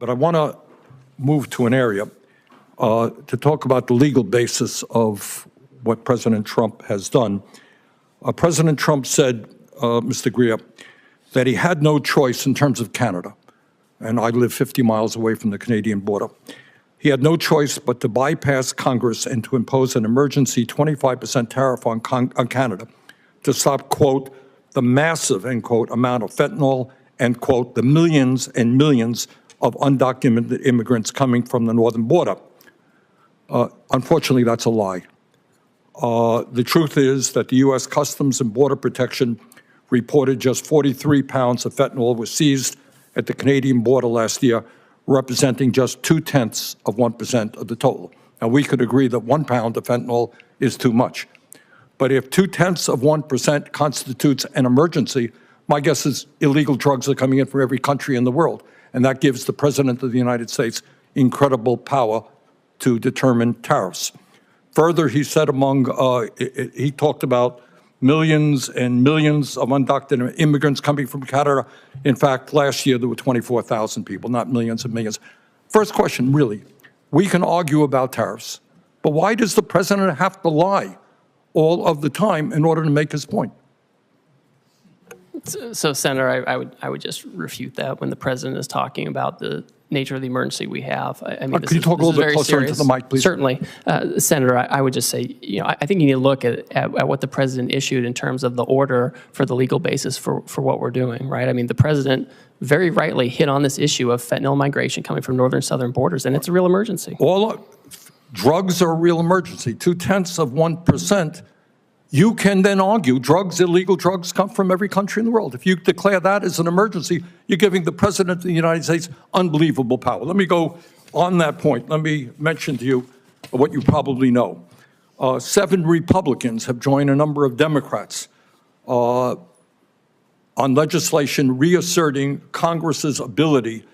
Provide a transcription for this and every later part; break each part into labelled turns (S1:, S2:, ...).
S1: But I want to move to an area to talk about the legal basis of what President Trump has done. President Trump said, Mr. Greer, that he had no choice in terms of Canada, and I live 50 miles away from the Canadian border. He had no choice but to bypass Congress and to impose an emergency 25% tariff on Canada to stop, quote, the massive, end quote, amount of fentanyl and, quote, the millions and millions of undocumented immigrants coming from the northern border. Unfortunately, that's a lie. The truth is that the U.S. Customs and Border Protection reported just 43 pounds of fentanyl was seized at the Canadian border last year, representing just 0.2% of the total. Now, we could agree that 1 pound of fentanyl is too much. But if 0.2% constitutes an emergency, my guess is illegal drugs are coming in from every country in the world. And that gives the President of the United States incredible power to determine tariffs. Further, he said he talked about millions and millions of undocumented immigrants coming from Canada. In fact, last year there were 24,000 people, not millions and millions. First question, really, we can argue about tariffs, but why does the President have to lie all of the time in order to make his point?
S2: So, Senator, I would just refute that when the President is talking about the nature of the emergency we have. I mean,
S1: could you talk a little bit closer into the mic, please?
S2: Certainly. Senator, I would just say, I think you need to look at what the President issued in terms of the order for the legal basis for what we're doing, right? I mean, the President very rightly hit on this issue of fentanyl migration coming from northern and southern borders, and it's a real emergency.
S1: Drugs are a real emergency. 0.2%. You can then argue illegal drugs come from every country in the world. If you declare that as an emergency, you're giving the President of the United States unbelievable power. Let me go on that point. Let me mention to you what you probably know. 7 Republicans have joined a number of Democrats on legislation reasserting Congress's ability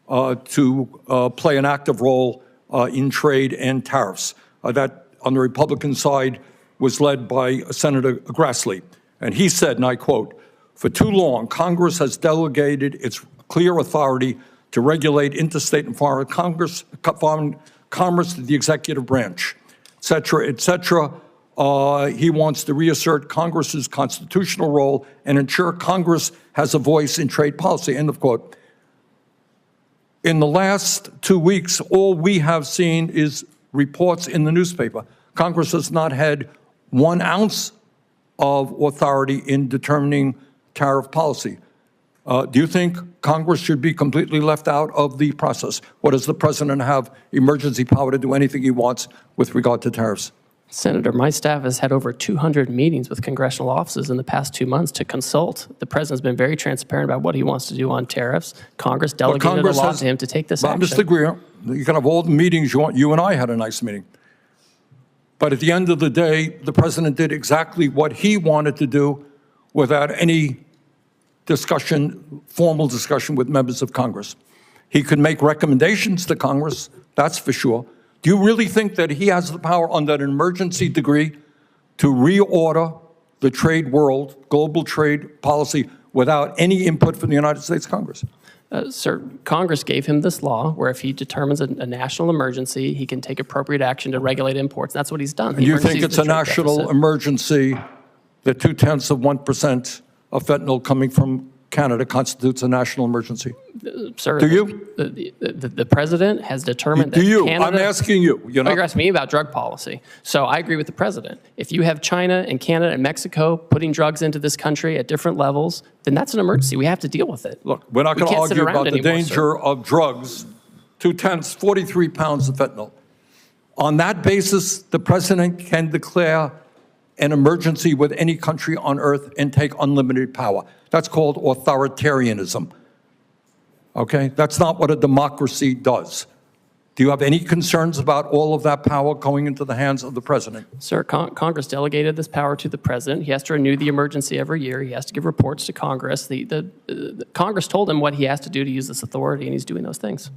S1: to play an active role in trade and tariffs. That, on the Republican side, was led by Senator Grassley. And he said, and I quote, "For too long, Congress has delegated its clear authority to regulate interstate and foreign commerce to the executive branch, et cetera, et cetera." He wants to reassert Congress's constitutional role and ensure Congress has a voice in trade policy, end of quote. In the last 2 weeks, all we have seen is reports in the newspaper. Congress has not had 1 ounce of authority in determining tariff policy. Do you think Congress should be completely left out of the process? Or does the President have emergency power to do anything he wants with regard to tariffs?
S2: Senator, my staff has had over 200 meetings with congressional offices in the past 2 months to consult. The President's been very transparent about what he wants to do on tariffs. Congress delegated a law to him to take this action.
S1: Mr. Greer, you can have all the meetings you want. You and I had a nice meeting. But at the end of the day, the President did exactly what he wanted to do without any formal discussion with members of Congress. He could make recommendations to Congress, that's for sure. Do you really think that he has the power under an emergency degree to reorder the trade world, global trade policy, without any input from the United States Congress?
S2: Sir, Congress gave him this law where if he determines a national emergency, he can take appropriate action to regulate imports. That's what he's done.
S1: And you think it's a national emergency that 0.2% of fentanyl coming from Canada constitutes a national emergency?
S2: Sir,
S1: do you?
S2: The President has determined that Canada...
S1: I'm asking you.
S2: You're asking me about drug policy. So I agree with the President. If you have China and Canada and Mexico putting drugs into this country at different levels, then that's an emergency. We have to deal with it.
S1: Look, we're not going to argue about the danger of drugs. 43 pounds of fentanyl. On that basis, the President can declare an emergency with any country on earth and take unlimited power. That's called authoritarianism. Okay? That's not what a democracy does. Do you have any concerns about all of that power going into the hands of the President?
S2: Sir, Congress delegated this power to the President. He has to renew the emergency every year. He has to give reports to Congress. Congress told him what he has to do to use this authority, and he's doing those things.